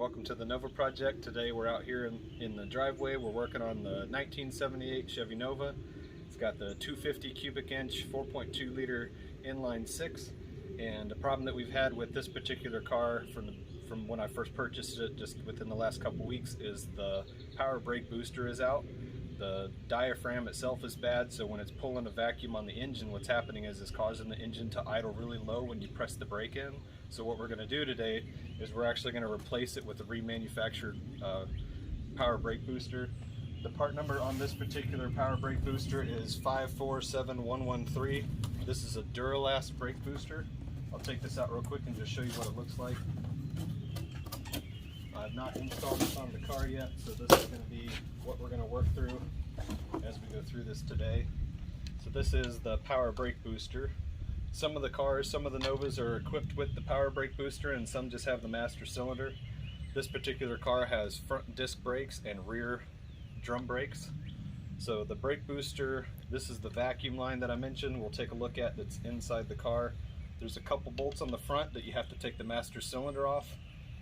Welcome to the Nova project. Today we're out here in the driveway. We're working on the 1978 Chevy Nova. It's got the 250 cubic inch 4.2 liter inline six, and the problem that we've had with this particular car from when I first purchased it just within the last couple weeks is the power brake booster is out. The diaphragm itself is bad, so when it's pulling a vacuum on the engine, what's happening is it's causing the engine to idle really low when you press the brake in. So what we're going to do today is we're actually going to replace it with a remanufactured power brake booster. The part number on this particular power brake booster is 547113. This is a Duralast brake booster. I'll take this out real quick and just show you what it looks like. I've not installed this on the car yet, so this is going to be what we're going to work through as we go through this today. So this is the power brake booster. Some of the cars, some of the Novas are equipped with the power brake booster and some just have the master cylinder. This particular car has front disc brakes and rear drum brakes. So the brake booster, this is the vacuum line that I mentioned we'll take a look at that's inside the car. There's a couple bolts on the front that you have to take the master cylinder off,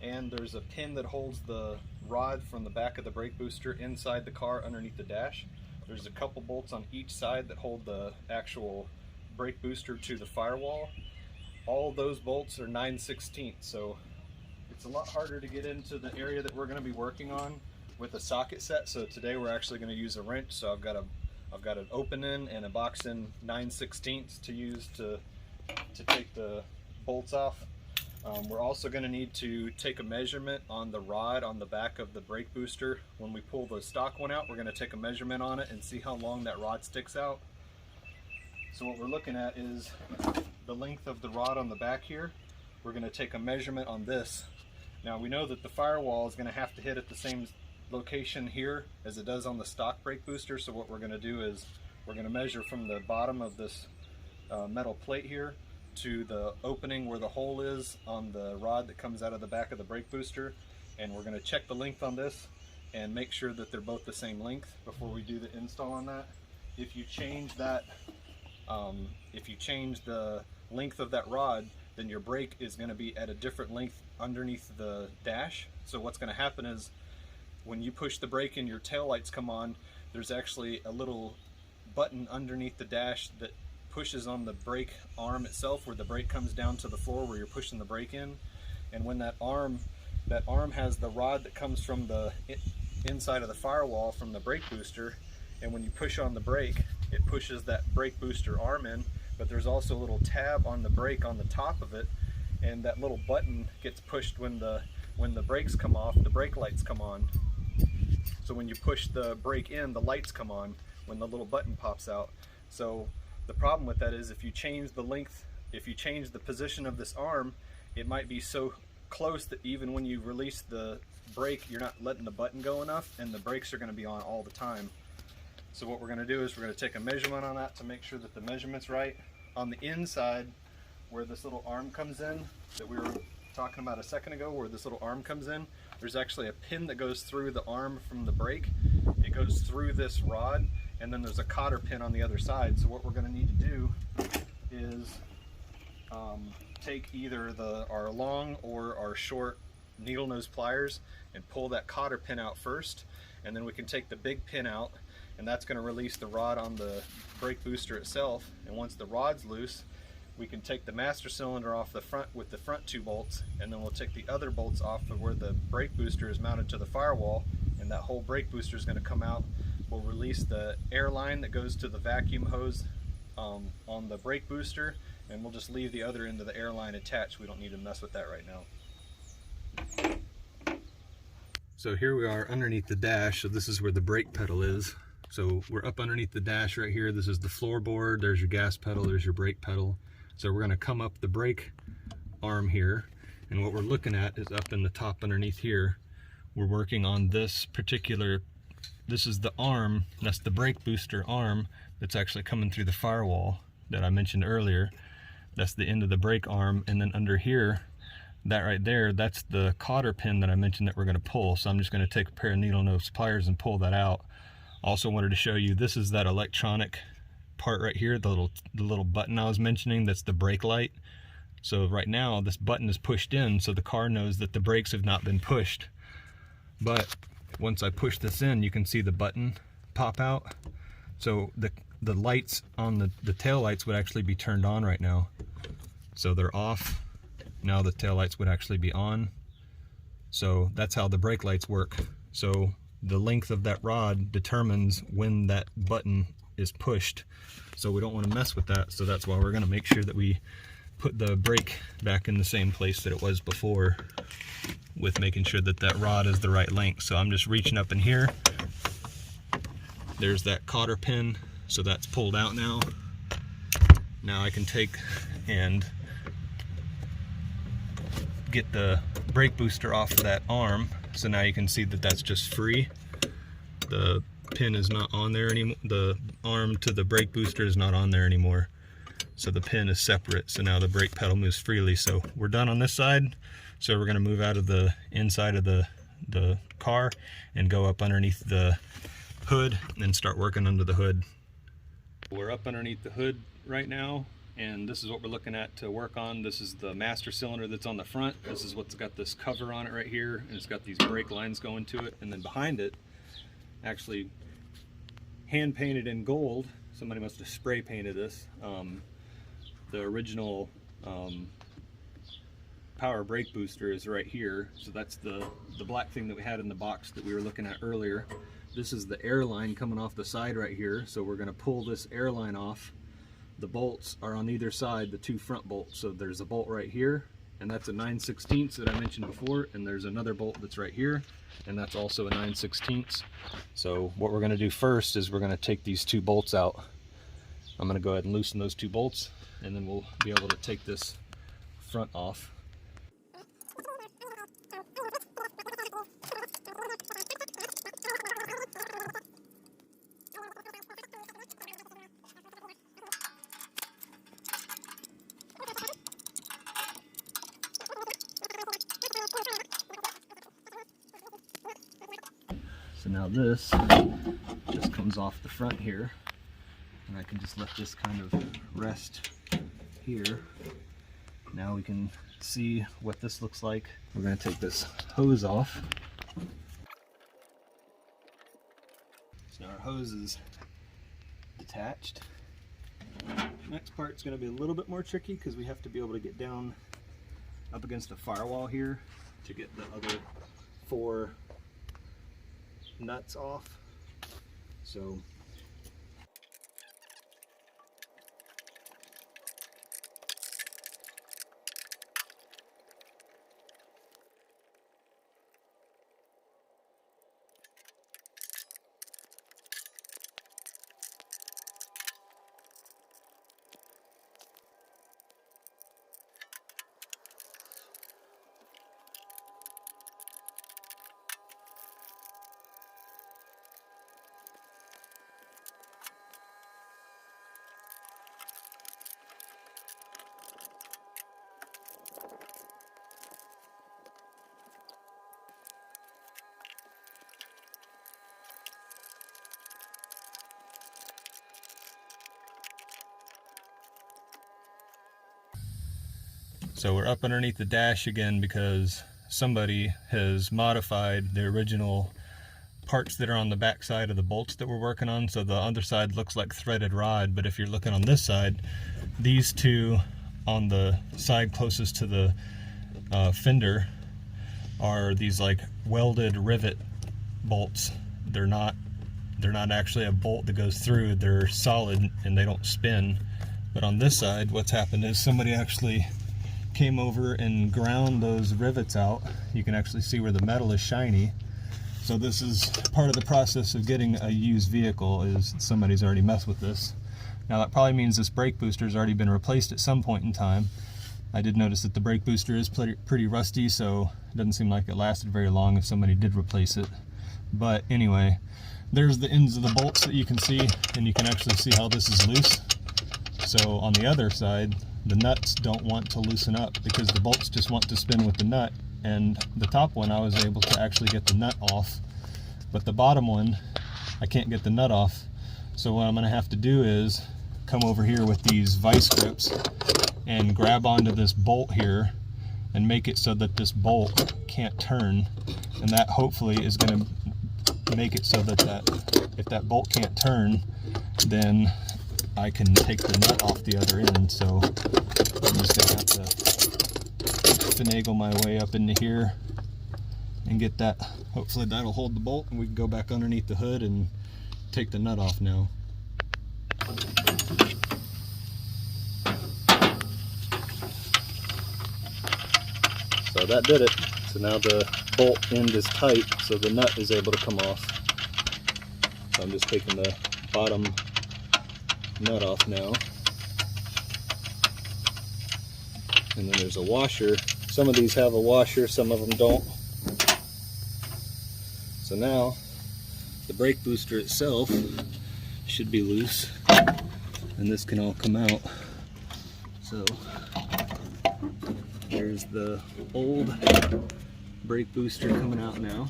and there's a pin that holds the rod from the back of the brake booster inside the car underneath the dash. There's a couple bolts on each side that hold the actual brake booster to the firewall. All of those bolts are 9/16, so it's a lot harder to get into the area that we're going to be working on with a socket set. So today we're actually going to use a wrench. So I've got an open-in and a box-in 9/16 to use to take the bolts off. We're also going to need to take a measurement on the rod on the back of the brake booster. When we pull the stock one out, we're going to take a measurement on it and see how long that rod sticks out. So what we're looking at is the length of the rod on the back here. We're going to take a measurement on this. Now we know that the firewall is going to have to hit at the same location here as it does on the stock brake booster. So what we're going to do is we're going to measure from the bottom of this metal plate here to the opening where the hole is on the rod that comes out of the back of the brake booster, and we're going to check the length on this and make sure that they're both the same length before we do the install on that. If you change that, if you change the length of that rod, then your brake is going to be at a different length underneath the dash. So what's going to happen is when you push the brake and your tail lights come on, there's actually a little button underneath the dash that pushes on the brake arm itself, where the brake comes down to the floor where you're pushing the brake in. And when that arm has the rod that comes from the inside of the firewall from the brake booster, and when you push on the brake, it pushes that brake booster arm in, but there's also a little tab on the brake on the top of it, and that little button gets pushed when the brakes come off, the brake lights come on. So when you push the brake in, the lights come on when the little button pops out. So the problem with that is if you change the length, if you change the position of this arm, it might be so close that even when you release the brake, you're not letting the button go enough, and the brakes are going to be on all the time. So what we're going to do is we're going to take a measurement on that to make sure that the measurement's right. On the inside, where this little arm comes in, that we were talking about a second ago, where this little arm comes in, there's actually a pin that goes through the arm from the brake. It goes through this rod, and then there's a cotter pin on the other side. So what we're going to need to do is take either our long or our short needle nose pliers and pull that cotter pin out first, and then we can take the big pin out, and that's going to release the rod on the brake booster itself. And once the rod's loose, we can take the master cylinder off the front with the front two bolts, and then we'll take the other bolts off of where the brake booster is mounted to the firewall, and that whole brake booster is going to come out. We'll release the air line that goes to the vacuum hose on the brake booster, and we'll just leave the other end of the air line attached. We don't need to mess with that right now. So here we are underneath the dash. So this is where the brake pedal is. So we're up underneath the dash right here. This is the floorboard. There's your gas pedal. There's your brake pedal. So we're going to come up the brake arm here, and what we're looking at is up in the top underneath here. We're working on this particular, this is the arm, that's the brake booster arm that's actually coming through the firewall that I mentioned earlier. That's the end of the brake arm, and then under here, that right there, that's the cotter pin that I mentioned that we're going to pull. So I'm just going to take a pair of needle nose pliers and pull that out. Also wanted to show you, this is that electronic part right here, the little button I was mentioning, that's the brake light. So right now this button is pushed in, so the car knows that the brakes have not been pushed. But once I push this in, you can see the button pop out. So the lights on the tail lights would actually be turned on right now. So they're off. Now the tail lights would actually be on. So that's how the brake lights work. So the length of that rod determines when that button is pushed. So we don't want to mess with that. So that's why we're going to make sure that we put the brake back in the same place that it was before, with making sure that that rod is the right length. So I'm just reaching up in here. There's that cotter pin, so that's pulled out now. Now I can take and get the brake booster off of that arm. So now you can see that that's just free. The pin is not on there anymore. The arm to the brake booster is not on there anymore. So the pin is separate. So now the brake pedal moves freely. So we're done on this side. So we're going to move out of the inside of the car and go up underneath the hood and start working under the hood. We're up underneath the hood right now, and this is what we're looking at to work on. This is the master cylinder that's on the front. This is what's got this cover on it right here, and it's got these brake lines going to it. And then behind it, actually hand painted in gold, somebody must have spray painted this, the original power brake booster is right here. So that's the black thing that we had in the box that we were looking at earlier. This is the air line coming off the side right here. So we're going to pull this air line off. The bolts are on either side, the two front bolts. So there's a bolt right here, and that's a 9/16 that I mentioned before, and there's another bolt that's right here, and that's also a 9/16. So what we're going to do first is we're going to take these two bolts out. I'm going to go ahead and loosen those two bolts, and then we'll be able to take this front off. So now this just comes off the front here, and I can just let this kind of rest here. Now we can see what this looks like. We're going to take this hose off. So now our hose is detached. Next part's going to be a little bit more tricky because we have to be able to get down up against a firewall here to get the other 4 nuts off. So we're up underneath the dash again because somebody has modified the original parts that are on the back side of the bolts that we're working on. So the other side looks like threaded rod, but if you're looking on this side, these two on the side closest to the fender are these like welded rivet bolts. They're not actually a bolt that goes through. They're solid and they don't spin. But on this side, what's happened is somebody actually came over and ground those rivets out. You can actually see where the metal is shiny. So this is part of the process of getting a used vehicle, is somebody's already messed with this. Now that probably means this brake booster has already been replaced at some point in time. I did notice that the brake booster is pretty rusty, so it doesn't seem like it lasted very long if somebody did replace it. But anyway, there's the ends of the bolts that you can see, and you can actually see how this is loose. So on the other side, the nuts don't want to loosen up because the bolts just want to spin with the nut. And the top one, I was able to actually get the nut off, but the bottom one, I can't get the nut off. So what I'm going to have to do is come over here with these vice grips and grab onto this bolt here and make it so that this bolt can't turn, and that hopefully is going to make it so that if that bolt can't turn, then I can take the nut off the other end. So I'm just going to have to finagle my way up into here and get that. Hopefully that'll hold the bolt, and we can go back underneath the hood and take the nut off now. So that did it. So now the bolt end is tight, so the nut is able to come off. So I'm just taking the bottom nut off now. And then there's a washer. Some of these have a washer, some of them don't. So now the brake booster itself should be loose, and this can all come out. So there's the old brake booster coming out now.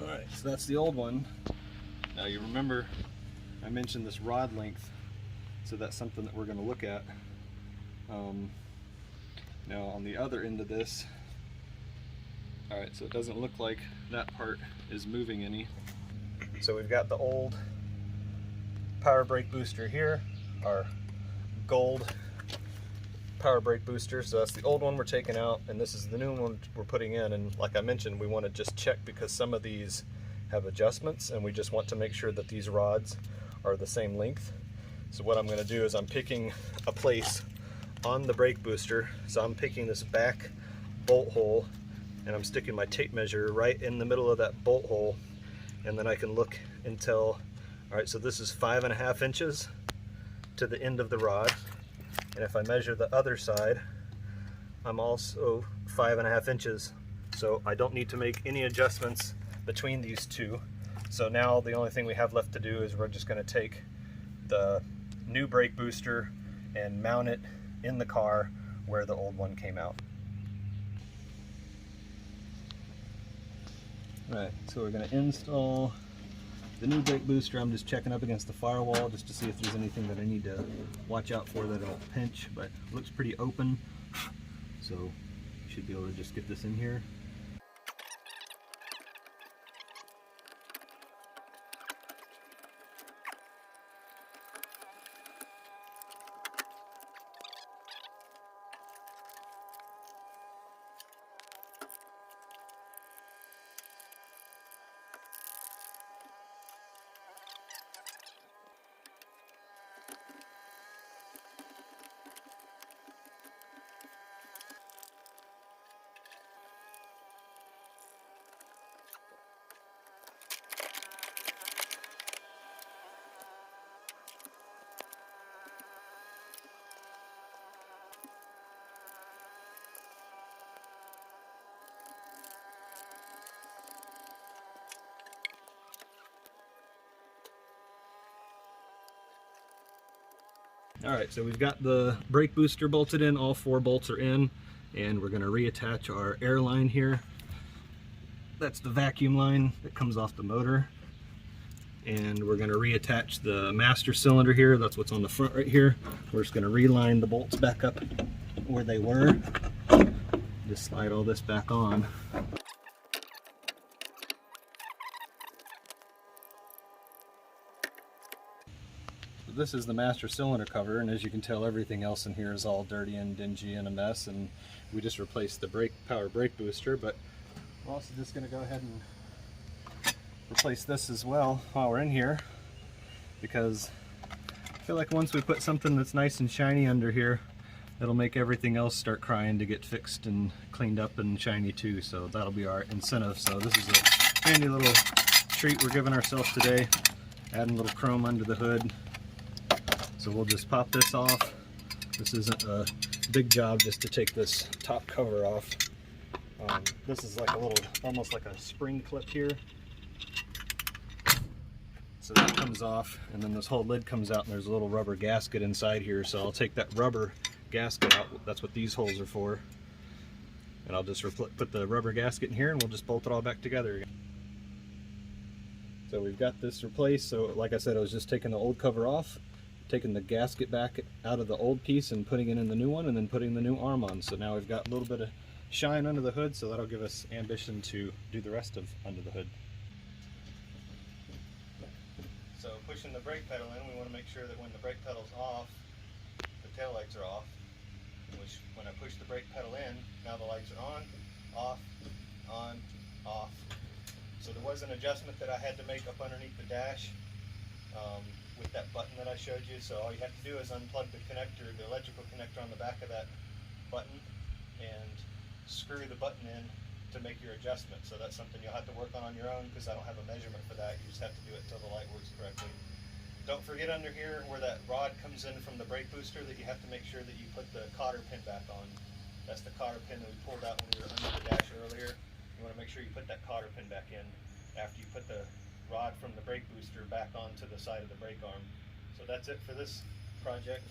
Alright, so that's the old one. Now you remember I mentioned this rod length, so that's something that we're going to look at. Now on the other end of this, alright, so it doesn't look like that part is moving any. So we've got the old power brake booster here, our gold power brake booster. So that's the old one we're taking out, and this is the new one we're putting in. And like I mentioned, we want to just check because some of these have adjustments, and we just want to make sure that these rods are the same length. So what I'm going to do is I'm picking a place on the brake booster. So I'm picking this back bolt hole, and I'm sticking my tape measure right in the middle of that bolt hole, and then I can look until, alright, so this is 5.5 inches to the end of the rod, and if I measure the other side, I'm also 5.5 inches, so I don't need to make any adjustments between these two. So now the only thing we have left to do is we're just going to take the new brake booster and mount it in the car where the old one came out. Alright, so we're going to install the new brake booster. I'm just checking up against the firewall just to see if there's anything that I need to watch out for that it'll pinch, but it looks pretty open, so you should be able to just get this in here. Alright, so we've got the brake booster bolted in, all 4 bolts are in, and we're going to reattach our air line here. That's the vacuum line that comes off the motor. And we're going to reattach the master cylinder here, that's what's on the front right here. We're just going to reline the bolts back up where they were. Just slide all this back on. This is the master cylinder cover, and as you can tell, everything else in here is all dirty and dingy and a mess, and we just replaced the power brake booster. But we're also just going to go ahead and replace this as well while we're in here, because I feel like once we put something that's nice and shiny under here, it'll make everything else start crying to get fixed and cleaned up and shiny too. So that'll be our incentive. So this is a handy little treat we're giving ourselves today, adding a little chrome under the hood. So we'll just pop this off. This isn't a big job just to take this top cover off. This is like a little, almost like a spring clip here. So that comes off, and then this whole lid comes out, and there's a little rubber gasket inside here. So I'll take that rubber gasket out. That's what these holes are for. And I'll just put the rubber gasket in here, and we'll just bolt it all back together again. So we've got this replaced. So like I said, I was just taking the old cover off, taking the gasket back out of the old piece and putting it in the new one, and then putting the new arm on. So now we've got a little bit of shine under the hood, so that'll give us ambition to do the rest of under the hood. So pushing the brake pedal in, we want to make sure that when the brake pedal's off, the tail lights are off. Which, when I push the brake pedal in, now the lights are on, off. So there was an adjustment that I had to make up underneath the dash with that button that I showed you. So all you have to do is unplug the connector, the electrical connector on the back of that button, and screw the button in to make your adjustment. So that's something you'll have to work on your own, because I don't have a measurement for that. You just have to do it until the light works correctly. Don't forget under here where that rod comes in from the brake booster, that you have to make sure that you put the cotter pin back on. That's the cotter pin that we pulled out when we were under the dash earlier. You want to make sure you put that cotter pin back in after you put the rod from the brake booster back onto the side of the brake arm. So that's it for this project.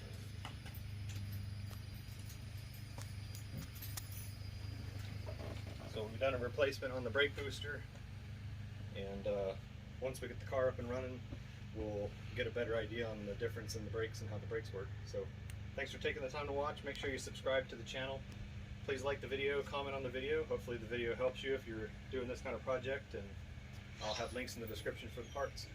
So we've done a replacement on the brake booster, and once we get the car up and running, we'll get a better idea on the difference in the brakes and how the brakes work. So thanks for taking the time to watch. Make sure you subscribe to the channel. Please like the video, comment on the video. Hopefully the video helps you if you're doing this kind of project, and I'll have links in the description for the parts.